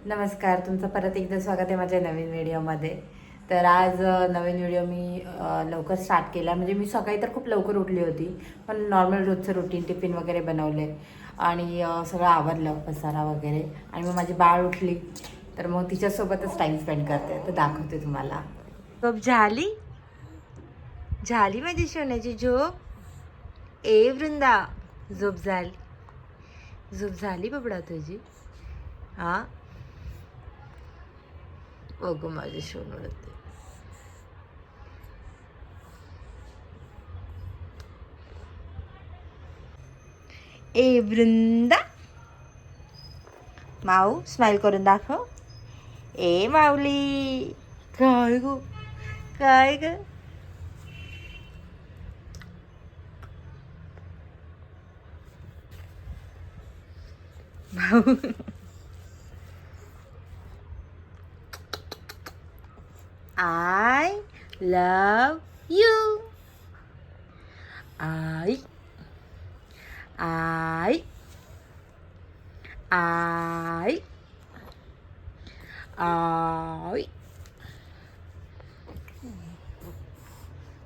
नमस्कार, तुमचं परत एकदा स्वागत आहे माझ्या नवीन व्हिडिओमध्ये. तर आज नवीन व्हिडिओ मी लवकर स्टार्ट केला. म्हणजे मी सकाळी तर खूप लवकर उठली होती, पण नॉर्मल रोजचं रुटीन टिफिन वगैरे बनवले आणि सगळं आवरलं, पसारा वगैरे. आणि मग माझी बाळ उठली, तर मग तिच्यासोबतच टाईम स्पेंड करते. तर दाखवते तुम्हाला. झोप झाली माझी सोन्याची झोप. ए वृंदा, झोप झाली बाबडा तुझी. हां बघू माझी शोन उडते. ए वृंदा, माऊ स्माइल करून दाखव. ए माऊली, काय ग काय ग. माऊ I love you. I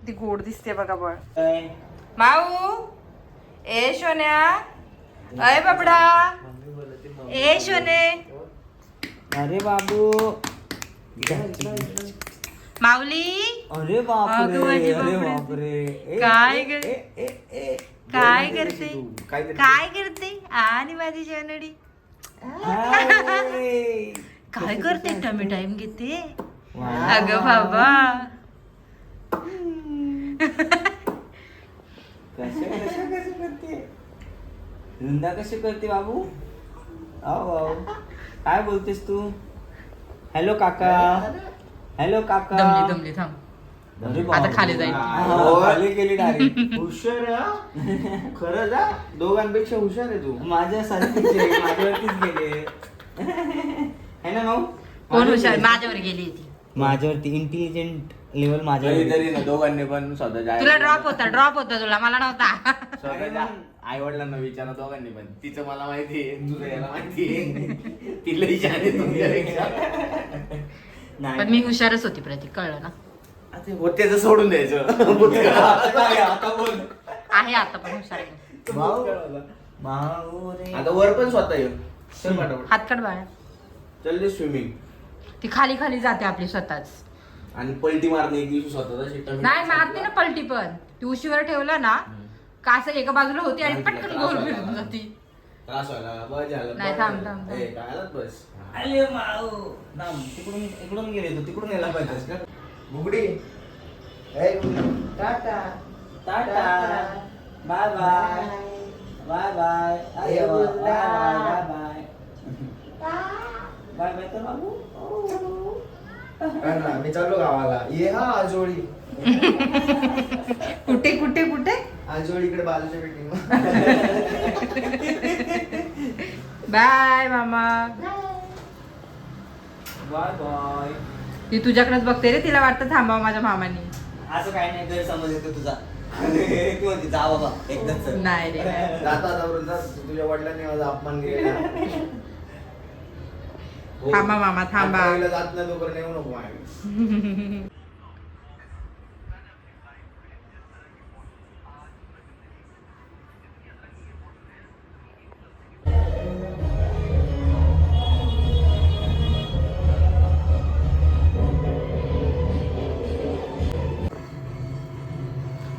ती गोड दिसते बघा बळ. माऊ, ए सोन्या, अय बाबडा, ए सोने. अरे बाबू, माऊली, अरे बापरे, अरे बापरे. काय काय करते, काय करते आणि माझी शेनडी काय करते. कमी टाइम घेते अगं बाबा. कशी करते वृंदा, कशी करते बाबू. आओ काय बोलतेस तू. हॅलो काका, हॅलो काका. दमली थांब. अरे आता बापरे. खाली जाईल. खाली गेली डायरेक्ट. हुशार आहे खरंच हा. दोघांपेक्षा हुशार आहे तू. माझ्या सारखीच माझ्यावरतीच गेले है ना भाऊ. कोण हुशार? माझ्यावर गेली ती. माझ्यावरती इंटेलिजंट लेवल माझ्यावर. तरी ना दोघांनी पण स्वतःच्या तुला ड्रॉप होता तुला, मला नव्हता. स्वतःच्या आई वडिलांना विचारा दोघांनी पण. तिचं मला माहितीये, तुझं याला माहितीये. तिला विचारे तुमच्यापेक्षा. पण मी हुशारच होती प्रतीक, कळलं ना. होते तर सोडून द्यायचं. आता बोल. आहे आता पण हुशार आहे. भाऊ रे. आता वर पण स्वतः येऊ. चल पाठवून हातकड बाळा. चल स्विमिंग ती खाली खाली जाते आपली स्वतःच. आणि पलटी मारणे एक दिवशी स्वतःचा शिट्टा. नाही मारते ना पलटी, पण ती उशीवर ठेवलं ना का असं एका बाजूला होती आणि पटकन गोल फिरून जाती. त्रास व्हायला बस झालं. नाही, थांब. ए, काय आलात बस. अरे भाऊ थांब. इकडून गेले तू, तिकडून यायला पाहिजेस का. बुगडी. Tata tata, bye bye bye bye. अरे bye bye bye bye bye तर बाबू. काय ना, मी चाललो गावाला. ये हा आजोळी. कुठे कुठे कुठे. आजोळीकडे बाजूच्या बिल्डिंग. बाय मामा. Bye bye. ती तुझ्याकडेच बघते रे, तिला वाटतं थांबावं माझ्या मामानी. असं काही नाही, गैरसमज येतो तुझा. तू म्हणते जा बाबा एकदाच. नाही रे नाही. जाता वृंदा, तुझ्या वडिलांनी माझा अपमान केला. हो. थांबा मामा, थांबा. आता पहिलं जात नाही तोपर्यंत येऊ नको माझ्याकडे.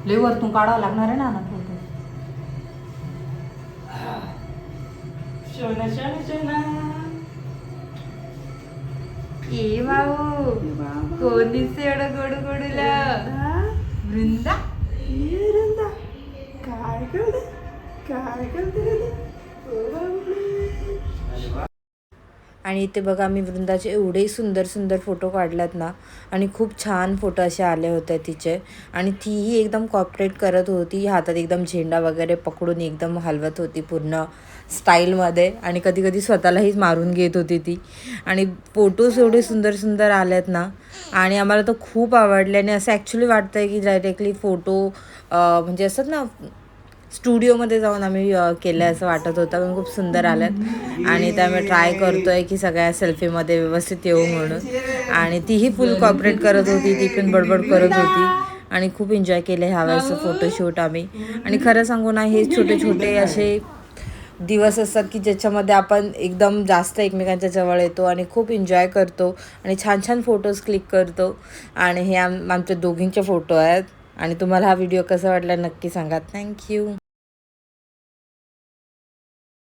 लय वरतून काढावं लागणार आहे ना फोटो. शोना शोना शोना. ए भाऊ, कोण दिसते एवढं गोड गोडूला. वृंदा, काय करते. आणि इथे बघा मी वृंदाचे एवढे सुंदर सुंदर फोटो काढल्यात ना, आणि खूप छान फोटो असे आले होते तिचे. आणि तीही एकदम कॉपरेट करत होती, हातात एकदम झेंडा वगैरे पकडून एकदम हलवत होती पूर्ण स्टाईलमध्ये. आणि कधी कधी स्वतःलाही मारून घेत होती ती. आणि फोटोज एवढे सुंदर सुंदर आलेत ना, आणि आम्हाला तर खूप आवडले. आणि असं ॲक्च्युली वाटतं आहे की डायरेक्टली फोटो म्हणजे असत ना स्टुडिओमध्ये जाऊन आम्ही केलं असं वाटत होतं, पण खूप सुंदर आल्यात आणि त्यामुळे ट्राय करतो आहे की सगळ्या सेल्फीमध्ये व्यवस्थित येऊ म्हणून. आणि तीही फुल कॉपरेट करत होती, ती पण बडबड करत होती आणि खूप एन्जॉय केलं ह्यावेळेचं फोटोशूट आम्ही. आणि खरं सांगू ना, हे छोटे छोटे असे दिवस असतात की ज्याच्यामध्ये आपण एकदम जास्त एकमेकांच्या जवळ येतो आणि खूप एन्जॉय करतो आणि छान छान फोटोज क्लिक करतो. आणि हे आमच्या दोघींचे फोटो आहेत. आणि तुम्हाला हा व्हिडिओ कसा वाटला नक्की सांगा. थँक्यू.